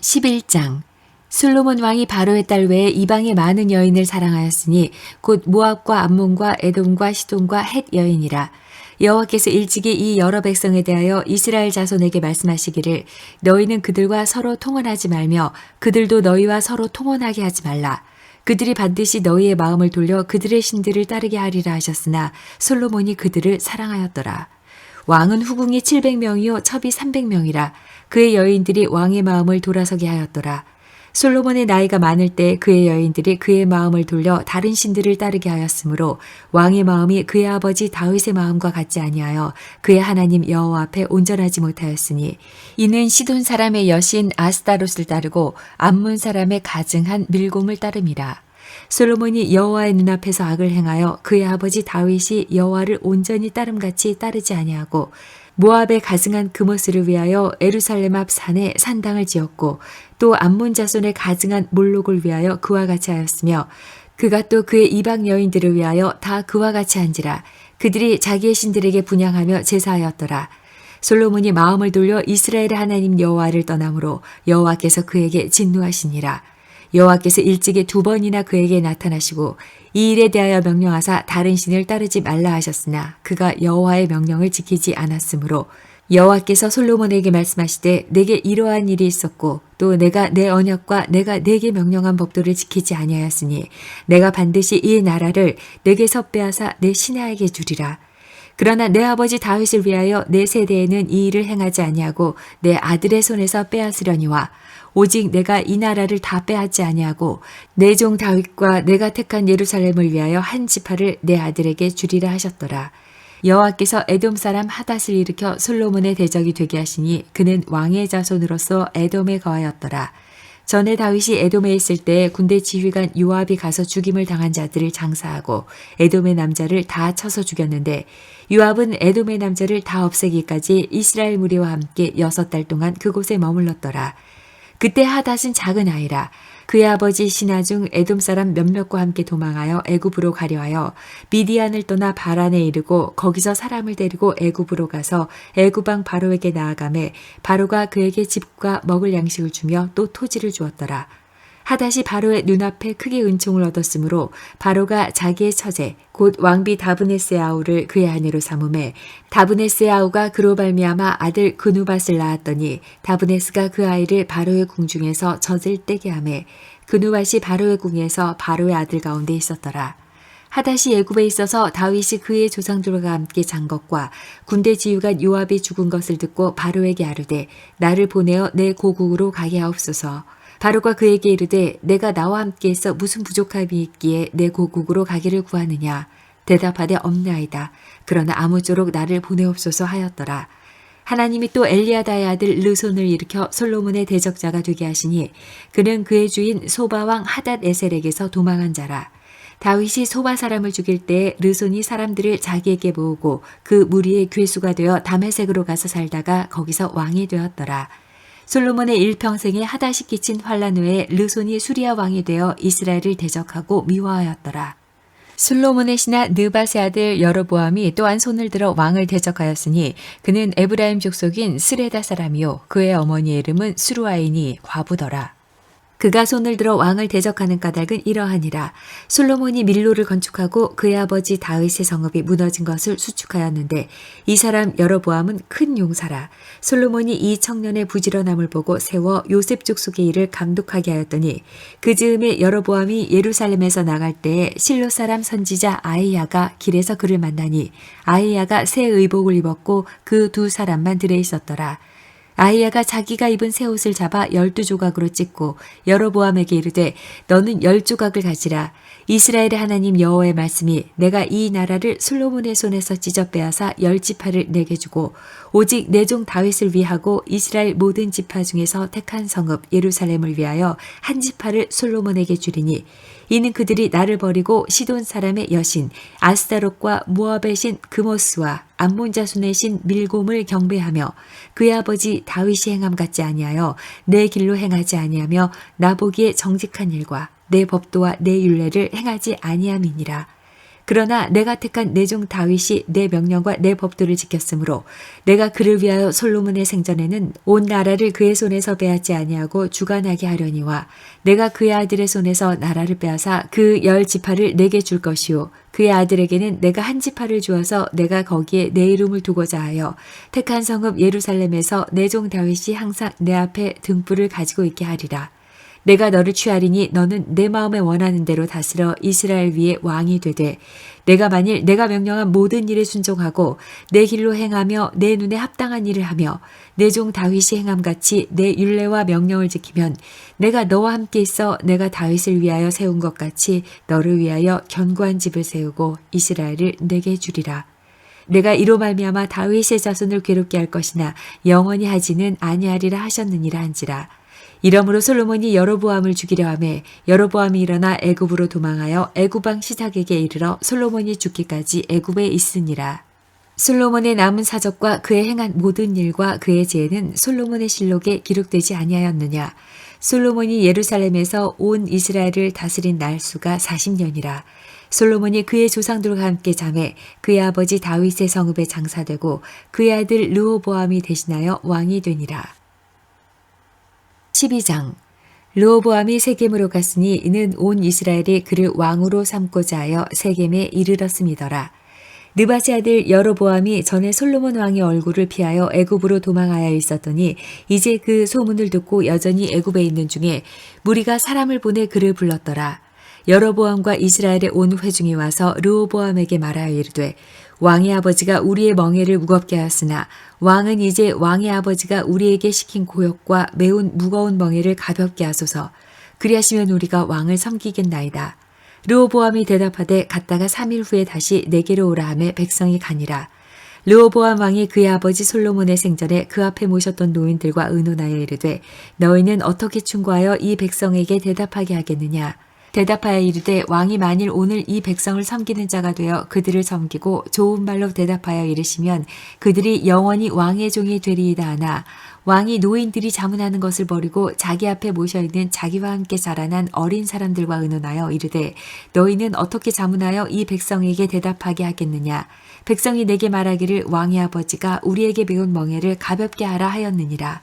11장 솔로몬 왕이 바로의 딸 외에 이방의 많은 여인을 사랑하였으니 곧 모압과 암몬과 에돔과 시돈과 헷 여인이라. 여호와께서 일찍이 이 여러 백성에 대하여 이스라엘 자손에게 말씀하시기를 너희는 그들과 서로 통혼하지 말며 그들도 너희와 서로 통혼하게 하지 말라. 그들이 반드시 너희의 마음을 돌려 그들의 신들을 따르게 하리라 하셨으나 솔로몬이 그들을 사랑하였더라. 왕은 후궁이 700명이요 첩이 300명이라. 그의 여인들이 왕의 마음을 돌아서게 하였더라. 솔로몬의 나이가 많을 때 그의 여인들이 그의 마음을 돌려 다른 신들을 따르게 하였으므로 왕의 마음이 그의 아버지 다윗의 마음과 같지 아니하여 그의 하나님 여호와 앞에 온전하지 못하였으니 이는 시돈 사람의 여신 아스타롯을 따르고 암몬 사람의 가증한 밀곰을 따름이라. 솔로몬이 여호와의 눈앞에서 악을 행하여 그의 아버지 다윗이 여호와를 온전히 따름같이 따르지 아니하고 모압의 가증한 그모스를 위하여 예루살렘 앞 산에 산당을 지었고 또 암몬 자손의 가증한 몰록을 위하여 그와 같이 하였으며 그가 또 그의 이방 여인들을 위하여 다 그와 같이 한지라. 그들이 자기의 신들에게 분향하며 제사하였더라. 솔로몬이 마음을 돌려 이스라엘의 하나님 여호와를 떠나므로 여호와께서 그에게 진노하시니라. 여호와께서 일찍이 2번이나 그에게 나타나시고 이 일에 대하여 명령하사 다른 신을 따르지 말라 하셨으나 그가 여호와의 명령을 지키지 않았으므로 여호와께서 솔로몬에게 말씀하시되 내게 이러한 일이 있었고 또 내가 내 언약과 내가 내게 명령한 법도를 지키지 아니하였으니 내가 반드시 이 나라를 내게서 빼앗아 내 신하에게 주리라. 그러나 내 아버지 다윗을 위하여 내 세대에는 이 일을 행하지 아니하고 내 아들의 손에서 빼앗으려니와 오직 내가 이 나라를 다 빼앗지 아니하고 내 종 다윗과 내가 택한 예루살렘을 위하여 한 지파를 내 아들에게 주리라 하셨더라. 여호와께서 에돔 사람 하닷을 일으켜 솔로몬의 대적이 되게 하시니 그는 왕의 자손으로서 에돔에 거하였더라. 전에 다윗이 에돔에 있을 때 군대 지휘관 요압이 가서 죽임을 당한 자들을 장사하고 에돔의 남자를 다 쳐서 죽였는데 요압은 에돔의 남자를 다 없애기까지 이스라엘 무리와 함께 6달 동안 그곳에 머물렀더라. 그때 하닷은 작은 아이라. 그의 아버지 신하 중 에돔 사람 몇몇과 함께 도망하여 애굽으로 가려 하여 미디안을 떠나 바란에 이르고 거기서 사람을 데리고 애굽으로 가서 애굽 왕 바로에게 나아가매 바로가 그에게 집과 먹을 양식을 주며 또 토지를 주었더라. 하닷이 바로의 눈앞에 크게 은총을 얻었으므로 바로가 자기의 처제 곧 왕비 다브네스의 아우를 그의 아내로 삼음해 다브네스의 아우가 그로 발미암아 아들 그누밧을 낳았더니 다브네스가 그 아이를 바로의 궁중에서 젖을 떼게 하매 그누밧이 바로의 궁에서 바로의 아들 가운데 있었더라. 하닷이 애굽에 있어서 다윗이 그의 조상들과 함께 잔 것과 군대 지휘관 요압이 죽은 것을 듣고 바로에게 아뢰되 나를 보내어 내 고국으로 가게 하옵소서. 바로가 그에게 이르되 내가 나와 함께해서 무슨 부족함이 있기에 내 고국으로 가기를 구하느냐. 대답하되 없나이다. 그러나 아무쪼록 나를 보내옵소서 하였더라. 하나님이 또 엘리야다의 아들 르손을 일으켜 솔로몬의 대적자가 되게 하시니 그는 그의 주인 소바왕 하닷 에셀에게서 도망한 자라. 다윗이 소바 사람을 죽일 때 르손이 사람들을 자기에게 모으고 그 무리의 괴수가 되어 다메섹으로 가서 살다가 거기서 왕이 되었더라. 솔로몬의 일평생에 하닷이 끼친 환란 후에 르손이 수리아 왕이 되어 이스라엘을 대적하고 미워하였더라. 솔로몬의 신하 느밧의 아들 여로보암이 또한 손을 들어 왕을 대적하였으니 그는 에브라임 족속인 스레다 사람이요 그의 어머니의 이름은 수루아이니 과부더라. 그가 손을 들어 왕을 대적하는 까닭은 이러하니라. 솔로몬이 밀로를 건축하고 그의 아버지 다윗의 성읍이 무너진 것을 수축하였는데 이 사람 여로보암은 큰 용사라. 솔로몬이 이 청년의 부지런함을 보고 세워 요셉 족속의 일을 감독하게 하였더니 그 즈음에 여로보암이 예루살렘에서 나갈 때에 실로 사람 선지자 아히야가 길에서 그를 만나니 아히야가 새 의복을 입었고 그 2사람만 들에 있었더라. 아히야가 자기가 입은 새 옷을 잡아 12조각으로 찢고 여로보암에게 이르되 너는 10조각을 가지라. 이스라엘의 하나님 여호와의 말씀이 내가 이 나라를 솔로몬의 손에서 찢어 빼앗아 10지파를 내게 주고 오직 내 종 다윗을 위하고 이스라엘 모든 지파 중에서 택한 성읍 예루살렘을 위하여 한 지파를 솔로몬에게 주리니 이는 그들이 나를 버리고 시돈 사람의 여신 아스타롯과 모압의 신 그모스와 암몬 자손의 신 밀곰을 경배하며 그의 아버지 다윗이 행함 같지 아니하여 내 길로 행하지 아니하며 나보기에 정직한 일과 내 법도와 내 율례를 행하지 아니함이니라. 그러나 내가 택한 내 종 다윗이 내 명령과 내 법도를 지켰으므로 내가 그를 위하여 솔로몬의 생전에는 온 나라를 그의 손에서 빼앗지 아니하고 주관하게 하려니와 내가 그의 아들의 손에서 나라를 빼앗아 그 10지파를 내게 줄 것이요 그의 아들에게는 내가 한 지파를 주어서 내가 거기에 내 이름을 두고자 하여 택한 성읍 예루살렘에서 내 종 다윗이 항상 내 앞에 등불을 가지고 있게 하리라. 내가 너를 취하리니 너는 내 마음에 원하는 대로 다스려 이스라엘 위에 왕이 되되 내가 만일 내가 명령한 모든 일에 순종하고 내 길로 행하며 내 눈에 합당한 일을 하며 내 종 다윗이 행함같이 내 율례와 명령을 지키면 내가 너와 함께 있어 내가 다윗을 위하여 세운 것 같이 너를 위하여 견고한 집을 세우고 이스라엘을 내게 주리라. 내가 이로 말미암아 다윗의 자손을 괴롭게 할 것이나 영원히 하지는 아니하리라 하셨느니라 한지라. 이러므로 솔로몬이 여로보암을 죽이려 하매 여로보암이 일어나 애굽으로 도망하여 애굽 왕 시삭에게 이르러 솔로몬이 죽기까지 애굽에 있으니라. 솔로몬의 남은 사적과 그의 행한 모든 일과 그의 죄는 솔로몬의 실록에 기록되지 아니하였느냐. 솔로몬이 예루살렘에서 온 이스라엘을 다스린 날수가 40년이라. 솔로몬이 그의 조상들과 함께 잠에 그의 아버지 다윗의 성읍에 장사되고 그의 아들 르호보암이 대신하여 왕이 되니라. 12장 르호보암이 세겜으로 갔으니 이는 온 이스라엘이 그를 왕으로 삼고자 하여 세겜에 이르렀음이더라. 느바세 아들 여로보암이 전에 솔로몬 왕의 얼굴을 피하여 애굽으로 도망하여 있었더니 이제 그 소문을 듣고 여전히 애굽에 있는 중에 무리가 사람을 보내 그를 불렀더라. 여로보암과 이스라엘의 온 회중이 와서 르호보암에게 말하여 이르되 왕의 아버지가 우리의 멍에를 무겁게 하였으나 왕은 이제 왕의 아버지가 우리에게 시킨 고역과 매운 무거운 멍에를 가볍게 하소서. 그리하시면 우리가 왕을 섬기겠나이다. 르호보암이 대답하되 갔다가 3일 후에 다시 내게로 오라 하매 백성이 가니라. 르호보암 왕이 그의 아버지 솔로몬의 생전에 그 앞에 모셨던 노인들과 의논하여 이르되 너희는 어떻게 충고하여 이 백성에게 대답하게 하겠느냐. 대답하여 이르되 왕이 만일 오늘 이 백성을 섬기는 자가 되어 그들을 섬기고 좋은 말로 대답하여 이르시면 그들이 영원히 왕의 종이 되리이다 하나 왕이 노인들이 자문하는 것을 버리고 자기 앞에 모셔있는 자기와 함께 자라난 어린 사람들과 의논하여 이르되 너희는 어떻게 자문하여 이 백성에게 대답하게 하겠느냐. 백성이 내게 말하기를 왕의 아버지가 우리에게 배운 멍에를 가볍게 하라 하였느니라.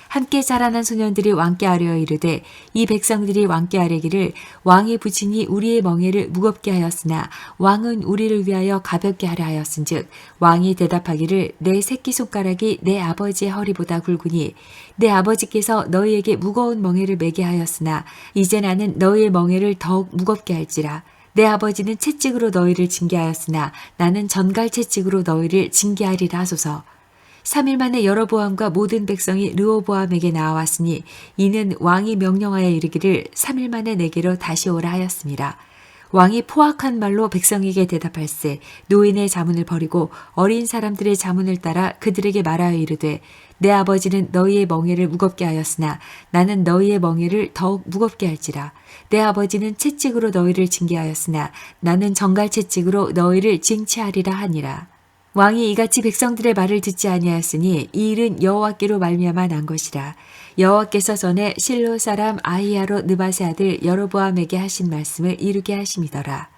함께 자라난 소년들이 왕께 아뢰어 이르되 이 백성들이 왕께 아뢰기를 왕의 부친이 우리의 멍에를 무겁게 하였으나 왕은 우리를 위하여 가볍게 하라 하였은즉 왕이 대답하기를 내 새끼손가락이 내 아버지의 허리보다 굵으니 내 아버지께서 너희에게 무거운 멍에를 매게 하였으나 이제 나는 너희의 멍에를 더욱 무겁게 할지라. 내 아버지는 채찍으로 너희를 징계하였으나 나는 전갈 채찍으로 너희를 징계하리라 하소서. 3일 만에 여로보암과 모든 백성이 르호보암에게 나와왔으니 이는 왕이 명령하여 이르기를 3일 만에 내게로 다시 오라 하였습니다. 왕이 포악한 말로 백성에게 대답할세 노인의 자문을 버리고 어린 사람들의 자문을 따라 그들에게 말하여 이르되 내 아버지는 너희의 멍에를 무겁게 하였으나 나는 너희의 멍에를 더욱 무겁게 할지라. 내 아버지는 채찍으로 너희를 징계하였으나 나는 정갈 채찍으로 너희를 징치하리라 하니라. 왕이 이같이 백성들의 말을 듣지 아니하였으니 이 일은 여호와께로 말미암아 난 것이라. 여호와께서 전에 실로 사람 아히야로 느바세 아들 여로보암에게 하신 말씀을 이루게 하심이더라.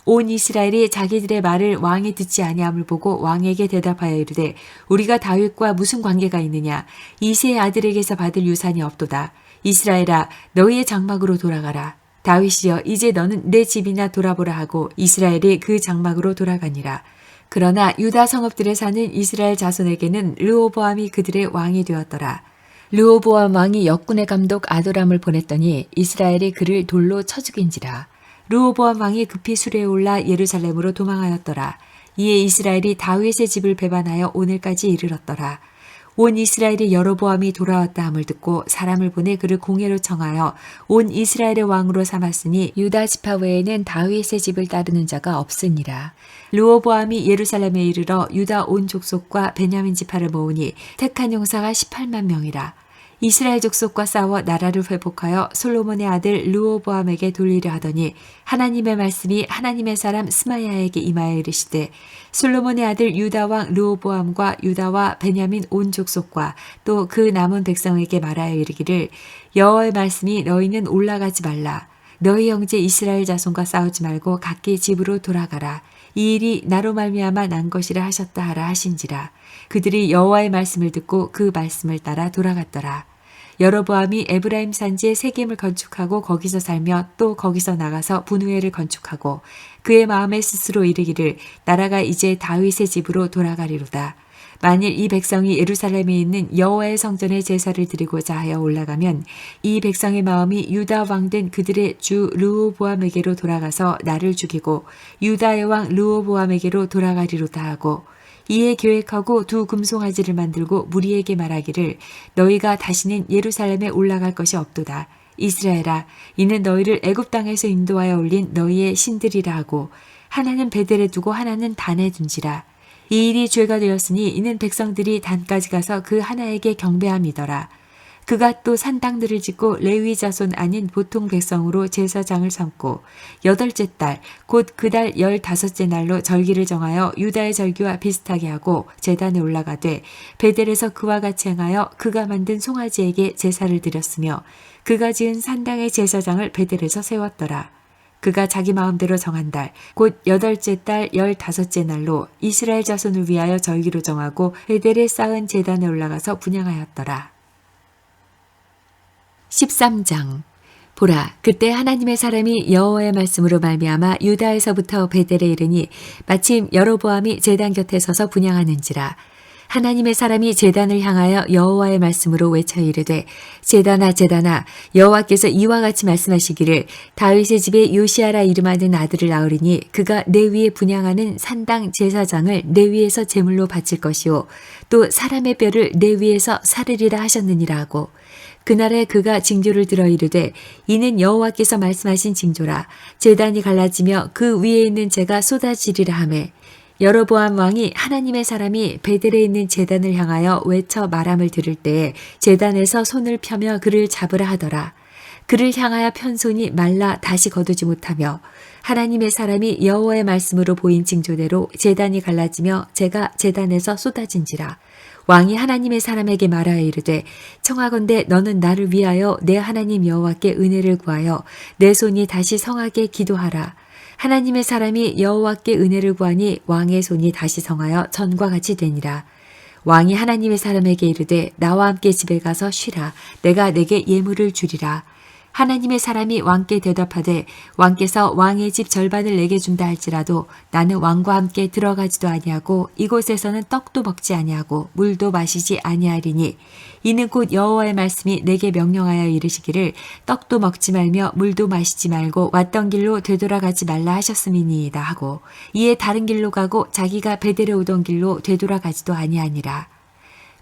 온 이스라엘이 자기들의 말을 왕이 듣지 아니함을 보고 왕에게 대답하여 이르되 우리가 다윗과 무슨 관계가 있느냐. 이새의 아들에게서 받을 유산이 없도다. 이스라엘아 너희의 장막으로 돌아가라. 다윗이여 이제 너는 내 집이나 돌아보라 하고 이스라엘이 그 장막으로 돌아가니라. 그러나 유다 성읍들에 사는 이스라엘 자손에게는 르호보암이 그들의 왕이 되었더라. 르호보암 왕이 역군의 감독 아도람을 보냈더니 이스라엘이 그를 돌로 쳐 죽인지라. 르호보암 왕이 급히 수레에 올라 예루살렘으로 도망하였더라. 이에 이스라엘이 다윗의 집을 배반하여 오늘까지 이르렀더라. 온 이스라엘이 여로보암이 돌아왔다 함을 듣고 사람을 보내 그를 공회로 청하여 온 이스라엘의 왕으로 삼았으니 유다 지파 외에는 다윗의 집을 따르는 자가 없으니라. 르호보암이 예루살렘에 이르러 유다 온 족속과 베냐민 지파를 모으니 택한 용사가 18만 명이라. 이스라엘 족속과 싸워 나라를 회복하여 솔로몬의 아들 르호보암에게 돌리려 하더니 하나님의 말씀이 하나님의 사람 스마야에게 임하여 이르시되 솔로몬의 아들 유다 왕 르호보암과 유다와 베냐민 온 족속과 또 그 남은 백성에게 말하여 이르기를 여호와의 말씀이 너희는 올라가지 말라. 너희 형제 이스라엘 자손과 싸우지 말고 각기 집으로 돌아가라. 이 일이 나로 말미암아 난 것이라 하셨다 하라 하신지라. 그들이 여호와의 말씀을 듣고 그 말씀을 따라 돌아갔더라. 여로보암이 에브라임 산지에 세겜을 건축하고 거기서 살며 또 거기서 나가서 분후엘을 건축하고 그의 마음에 스스로 이르기를 나라가 이제 다윗의 집으로 돌아가리로다. 만일 이 백성이 예루살렘에 있는 여호와의 성전에 제사를 드리고자 하여 올라가면 이 백성의 마음이 유다 왕된 그들의 주 르호보암에게로 돌아가서 나를 죽이고 유다의 왕 르호보암에게로 돌아가리로다 하고 이에 계획하고 두 금송아지를 만들고 무리에게 말하기를 너희가 다시는 예루살렘에 올라갈 것이 없도다. 이스라엘아, 이는 너희를 애굽 땅에서 인도하여 올린 너희의 신들이라 하고 하나는 베델에 두고 하나는 단에 둔지라. 이 일이 죄가 되었으니 이는 백성들이 단까지 가서 그 하나에게 경배함이더라. 그가 또 산당들을 짓고 레위 자손 아닌 보통 백성으로 제사장을 삼고 8째 달 곧 그 달 15째 날로 절기를 정하여 유다의 절기와 비슷하게 하고 제단에 올라가되 베델에서 그와 같이 행하여 그가 만든 송아지에게 제사를 드렸으며 그가 지은 산당의 제사장을 베델에서 세웠더라. 그가 자기 마음대로 정한 달, 곧 8째 달 15째 날로 이스라엘 자손을 위하여 절기로 정하고 베델에 쌓은 제단에 올라가서 분향하였더라. 13장. 보라, 그때 하나님의 사람이 여호와의 말씀으로 말미암아 유다에서부터 베델에 이르니 마침 여로보암이 제단 곁에 서서 분향하는지라. 하나님의 사람이 제단을 향하여 여호와의 말씀으로 외쳐 이르되 제단아 제단아 여호와께서 이와 같이 말씀하시기를 다윗의 집에 요시아라 이름하는 아들을 낳으리니 그가 내 위에 분향하는 산당 제사장을 내 위에서 제물로 바칠 것이요 또 사람의 뼈를 내 위에서 사르리라 하셨느니라 하고 그날에 그가 징조를 들어 이르되 이는 여호와께서 말씀하신 징조라. 제단이 갈라지며 그 위에 있는 재가 쏟아지리라 하매 여로보암 왕이 하나님의 사람이 베델에 있는 제단을 향하여 외쳐 말함을 들을 때에 제단에서 손을 펴며 그를 잡으라 하더라. 그를 향하여 편 손이 말라 다시 거두지 못하며 하나님의 사람이 여호와의 말씀으로 보인 징조대로 제단이 갈라지며 재가 제단에서 쏟아진지라. 왕이 하나님의 사람에게 말하여 이르되 청하건대 너는 나를 위하여 내 하나님 여호와께 은혜를 구하여 내 손이 다시 성하게 기도하라. 하나님의 사람이 여호와께 은혜를 구하니 왕의 손이 다시 성하여 전과 같이 되니라. 왕이 하나님의 사람에게 이르되 나와 함께 집에 가서 쉬라. 내가 내게 예물을 주리라. 하나님의 사람이 왕께 대답하되 왕께서 왕의 집 절반을 내게 준다 할지라도 나는 왕과 함께 들어가지도 아니하고 이곳에서는 떡도 먹지 아니하고 물도 마시지 아니하리니 이는 곧 여호와의 말씀이 내게 명령하여 이르시기를 떡도 먹지 말며 물도 마시지 말고 왔던 길로 되돌아가지 말라 하셨음이니이다 하고 이에 다른 길로 가고 자기가 베델에 오던 길로 되돌아가지도 아니하니라.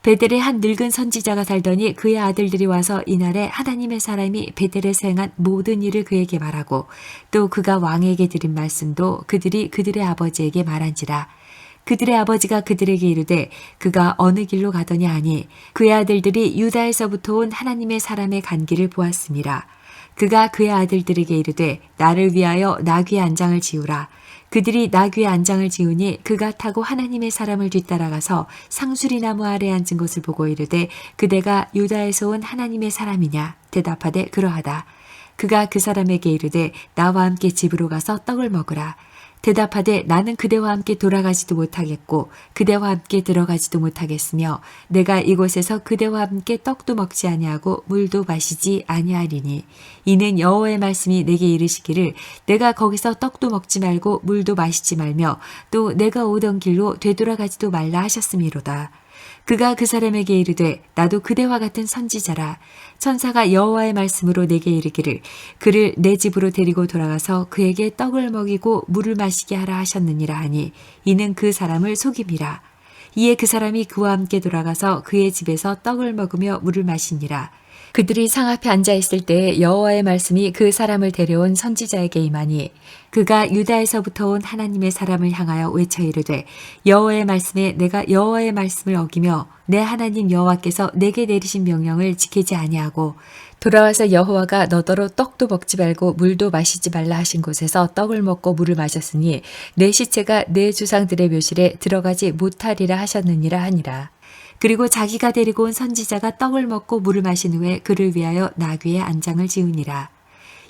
베델에 한 늙은 선지자가 살더니 그의 아들들이 와서 이날에 하나님의 사람이 베델에서 행한 모든 일을 그에게 말하고 또 그가 왕에게 드린 말씀도 그들이 그들의 아버지에게 말한지라. 그들의 아버지가 그들에게 이르되 그가 어느 길로 가더냐 하니 그의 아들들이 유다에서부터 온 하나님의 사람의 간 길을 보았습니다. 그가 그의 아들들에게 이르되 나를 위하여 나귀의 안장을 지우라. 그들이 나귀의 안장을 지우니 그가 타고 하나님의 사람을 뒤따라가서 상수리 나무 아래에 앉은 것을 보고 이르되 그대가 유다에서 온 하나님의 사람이냐 대답하되 그러하다. 그가 그 사람에게 이르되 나와 함께 집으로 가서 떡을 먹으라. 대답하되 나는 그대와 함께 돌아가지도 못하겠고 그대와 함께 들어가지도 못하겠으며 내가 이곳에서 그대와 함께 떡도 먹지 아니하고 물도 마시지 아니하리니 이는 여호와의 말씀이 내게 이르시기를 내가 거기서 떡도 먹지 말고 물도 마시지 말며 또 내가 오던 길로 되돌아가지도 말라 하셨음이로다. 그가 그 사람에게 이르되 나도 그대와 같은 선지자라. 천사가 여호와의 말씀으로 내게 이르기를 그를 내 집으로 데리고 돌아가서 그에게 떡을 먹이고 물을 마시게 하라 하셨느니라 하니 이는 그 사람을 속임이라. 이에 그 사람이 그와 함께 돌아가서 그의 집에서 떡을 먹으며 물을 마시니라. 그들이 상 앞에 앉아 있을 때에 여호와의 말씀이 그 사람을 데려온 선지자에게 임하니 그가 유다에서부터 온 하나님의 사람을 향하여 외쳐 이르되 여호와의 말씀에 내가 여호와의 말씀을 어기며 내 하나님 여호와께서 내게 내리신 명령을 지키지 아니하고 돌아와서 여호와가 너더러 떡도 먹지 말고 물도 마시지 말라 하신 곳에서 떡을 먹고 물을 마셨으니 내 시체가 내 주상들의 묘실에 들어가지 못하리라 하셨느니라 하니라. 그리고 자기가 데리고 온 선지자가 떡을 먹고 물을 마신 후에 그를 위하여 나귀의 안장을 지으니라.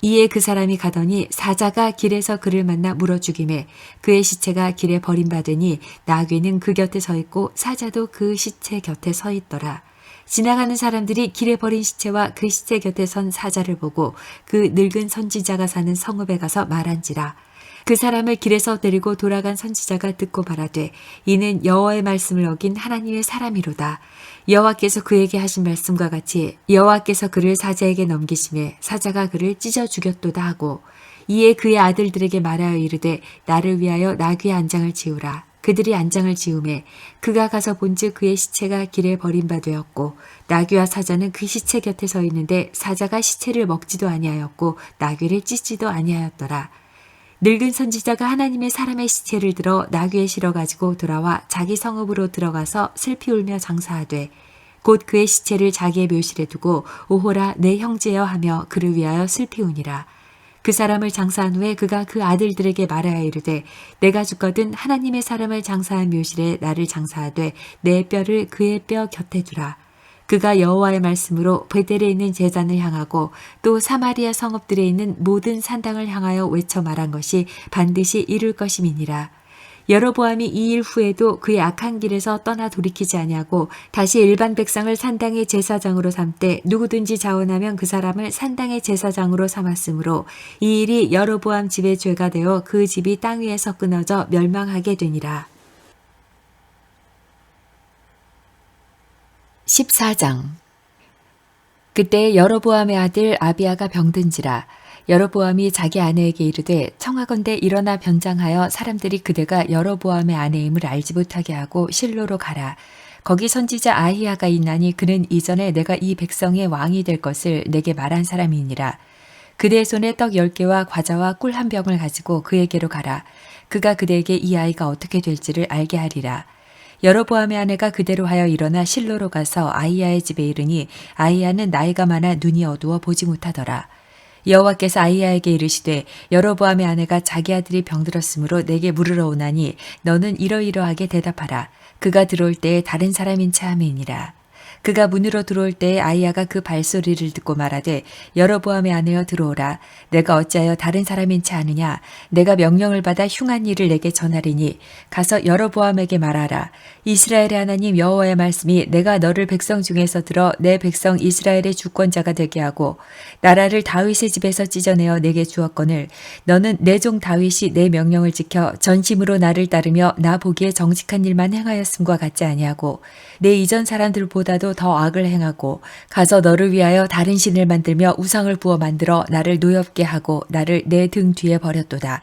이에 그 사람이 가더니 사자가 길에서 그를 만나 물어 죽이매 그의 시체가 길에 버림받으니 나귀는 그 곁에 서 있고 사자도 그 시체 곁에 서 있더라. 지나가는 사람들이 길에 버린 시체와 그 시체 곁에 선 사자를 보고 그 늙은 선지자가 사는 성읍에 가서 말한지라. 그 사람을 길에서 데리고 돌아간 선지자가 듣고 말하되 이는 여호와의 말씀을 어긴 하나님의 사람이로다. 여호와께서 그에게 하신 말씀과 같이 여호와께서 그를 사자에게 넘기심에 사자가 그를 찢어 죽였도다 하고 이에 그의 아들들에게 말하여 이르되 나를 위하여 나귀의 안장을 지우라. 그들이 안장을 지우매 그가 가서 본즉 그의 시체가 길에 버린 바 되었고 나귀와 사자는 그 시체 곁에 서 있는데 사자가 시체를 먹지도 아니하였고 나귀를 찢지도 아니하였더라. 늙은 선지자가 하나님의 사람의 시체를 들어 나귀에 실어 가지고 돌아와 자기 성읍으로 들어가서 슬피 울며 장사하되 곧 그의 시체를 자기의 묘실에 두고 오호라 내 형제여 하며 그를 위하여 슬피 우니라. 그 사람을 장사한 후에 그가 그 아들들에게 말하여 이르되 내가 죽거든 하나님의 사람을 장사한 묘실에 나를 장사하되 내 뼈를 그의 뼈 곁에 두라. 그가 여호와의 말씀으로 베델에 있는 제단을 향하고 또 사마리아 성읍들에 있는 모든 산당을 향하여 외쳐 말한 것이 반드시 이룰 것임이니라. 여로보암이 이 일 후에도 그의 악한 길에서 떠나 돌이키지 아니하고 다시 일반 백성을 산당의 제사장으로 삼되 누구든지 자원하면 그 사람을 산당의 제사장으로 삼았으므로 이 일이 여로보암 집의 죄가 되어 그 집이 땅 위에서 끊어져 멸망하게 되니라. 14장. 그때 여로보암의 아들 아비야가 병든지라. 여로보암이 자기 아내에게 이르되 청하건대 일어나 변장하여 사람들이 그대가 여로보암의 아내임을 알지 못하게 하고 실로로 가라. 거기 선지자 아히야가 있나니 그는 이전에 내가 이 백성의 왕이 될 것을 내게 말한 사람이니라. 그대의 손에 떡 10개와 과자와 꿀 한 병을 가지고 그에게로 가라. 그가 그대에게 이 아이가 어떻게 될지를 알게 하리라. 여로보암의 아내가 그대로 하여 일어나 실로로 가서 아히야의 집에 이르니 아히야는 나이가 많아 눈이 어두워 보지 못하더라. 여호와께서 아히야에게 이르시되 여로보암의 아내가 자기 아들이 병들었으므로 내게 물으러 오나니 너는 이러이러하게 대답하라. 그가 들어올 때에 다른 사람인 체 함이니라. 그가 문으로 들어올 때에 아히야가 그 발소리를 듣고 말하되 여로보암의 아내여 들어오라. 내가 어찌하여 다른 사람인 체 아느냐. 내가 명령을 받아 흉한 일을 내게 전하리니 가서 여로보암에게 말하라. 이스라엘의 하나님 여호와의 말씀이 내가 너를 백성 중에서 들어 내 백성 이스라엘의 주권자가 되게 하고 나라를 다윗의 집에서 찢어내어 내게 주었거늘 너는 내 종 다윗이 내 명령을 지켜 전심으로 나를 따르며 나 보기에 정직한 일만 행하였음과 같지 아니하고 내 이전 사람들보다도 더 악을 행하고 가서 너를 위하여 다른 신을 만들며 우상을 부어 만들어 나를 노엽게 하고 나를 내 등 뒤에 버렸도다.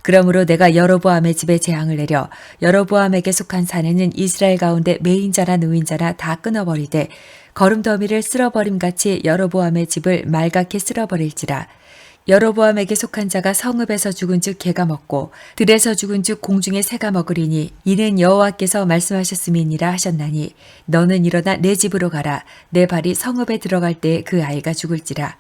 그러므로 내가 여로보암의 집에 재앙을 내려 여로보암에게 속한 사내는 이스라엘 가운데 매인자나 노인자나 다 끊어버리되 거름더미를 쓸어버림같이 여로보암의 집을 말갛게 쓸어버릴지라. 여로보암에게 속한 자가 성읍에서 죽은 즉 개가 먹고 들에서 죽은 즉 공중에 새가 먹으리니 이는 여호와께서 말씀하셨음이니라 하셨나니 너는 일어나 내 집으로 가라. 내 발이 성읍에 들어갈 때 그 아이가 죽을지라.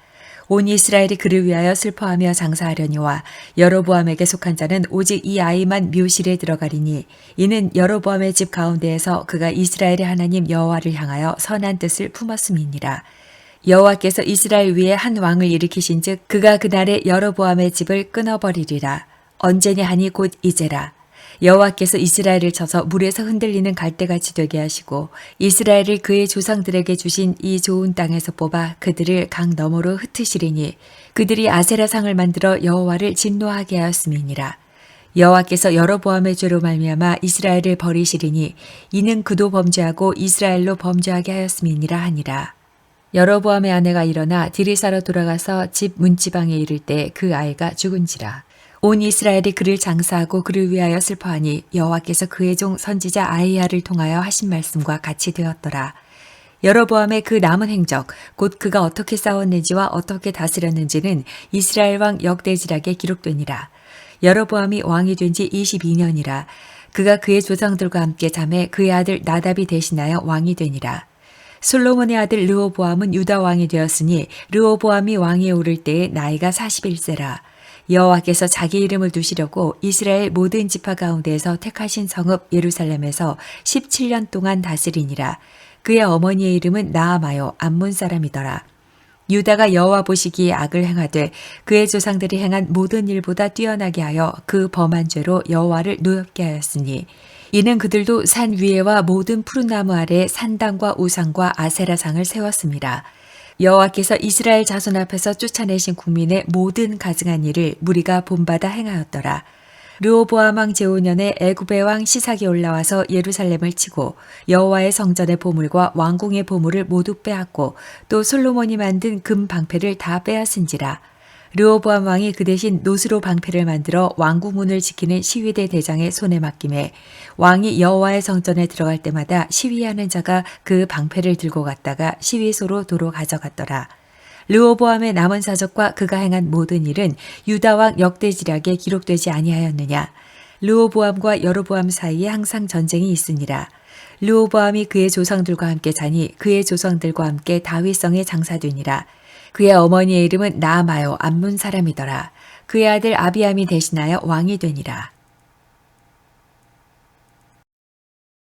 온 이스라엘이 그를 위하여 슬퍼하며 장사하려니와 여로보암에게 속한 자는 오직 이 아이만 묘실에 들어가리니 이는 여로보암의 집 가운데에서 그가 이스라엘의 하나님 여호와를 향하여 선한 뜻을 품었음이니라. 여호와께서 이스라엘 위에 한 왕을 일으키신즉 그가 그날에 여로보암의 집을 끊어버리리라. 언제냐 하니 곧 이제라. 여호와께서 이스라엘을 쳐서 물에서 흔들리는 갈대같이 되게 하시고 이스라엘을 그의 조상들에게 주신 이 좋은 땅에서 뽑아 그들을 강 너머로 흩으시리니 그들이 아세라상을 만들어 여호와를 진노하게 하였음이니라. 여호와께서 여로보암의 죄로 말미암아 이스라엘을 버리시리니 이는 그도 범죄하고 이스라엘로 범죄하게 하였음이니라 하니라. 여로보암의 아내가 일어나 디리사로 돌아가서 집 문지방에 이를 때 그 아이가 죽은지라. 온 이스라엘이 그를 장사하고 그를 위하여 슬퍼하니 여호와께서 그의 종 선지자 아히야를 통하여 하신 말씀과 같이 되었더라. 여로보암의 그 남은 행적 곧 그가 어떻게 싸웠는지와 어떻게 다스렸는지는 이스라엘 왕 역대지락에 기록되니라. 여로보암이 왕이 된 지 22년이라. 그가 그의 조상들과 함께 잠에 그의 아들 나답이 대신하여 왕이 되니라. 솔로몬의 아들 르호보암은 유다 왕이 되었으니 르호보암이 왕위에 오를 때에 나이가 41세라. 여호와께서 자기 이름을 두시려고 이스라엘 모든 지파 가운데에서 택하신 성읍 예루살렘에서 17년 동안 다스리니라. 그의 어머니의 이름은 나아마요 암몬 사람이더라. 유다가 여호와 보시기에 악을 행하되 그의 조상들이 행한 모든 일보다 뛰어나게 하여 그 범한 죄로 여호와를 노엽게 하였으니 이는 그들도 산 위에와 모든 푸른 나무 아래에 산당과 우상과 아세라상을 세웠습니다. 여호와께서 이스라엘 자손 앞에서 쫓아내신 국민의 모든 가증한 일을 무리가 본받아 행하였더라. 르호보암 왕 제5년에 애굽의 왕 시삭이 올라와서 예루살렘을 치고 여호와의 성전의 보물과 왕궁의 보물을 모두 빼앗고 또 솔로몬이 만든 금 방패를 다 빼앗은지라. 르호보암 왕이 그 대신 노스로 방패를 만들어 왕궁 문을 지키는 시위대 대장의 손에 맡김에 왕이 여호와의 성전에 들어갈 때마다 시위하는 자가 그 방패를 들고 갔다가 시위소로 도로 가져갔더라. 르호보암의 남은 사적과 그가 행한 모든 일은 유다 왕 역대지략에 기록되지 아니하였느냐. 르호보암과 여로보암 사이에 항상 전쟁이 있으니라. 르호보암이 그의 조상들과 함께 자니 그의 조상들과 함께 다윗성에 장사되니라. 그의 어머니의 이름은 나아마요 암몬 사람이더라. 그의 아들 아비암이 대신하여 왕이 되니라.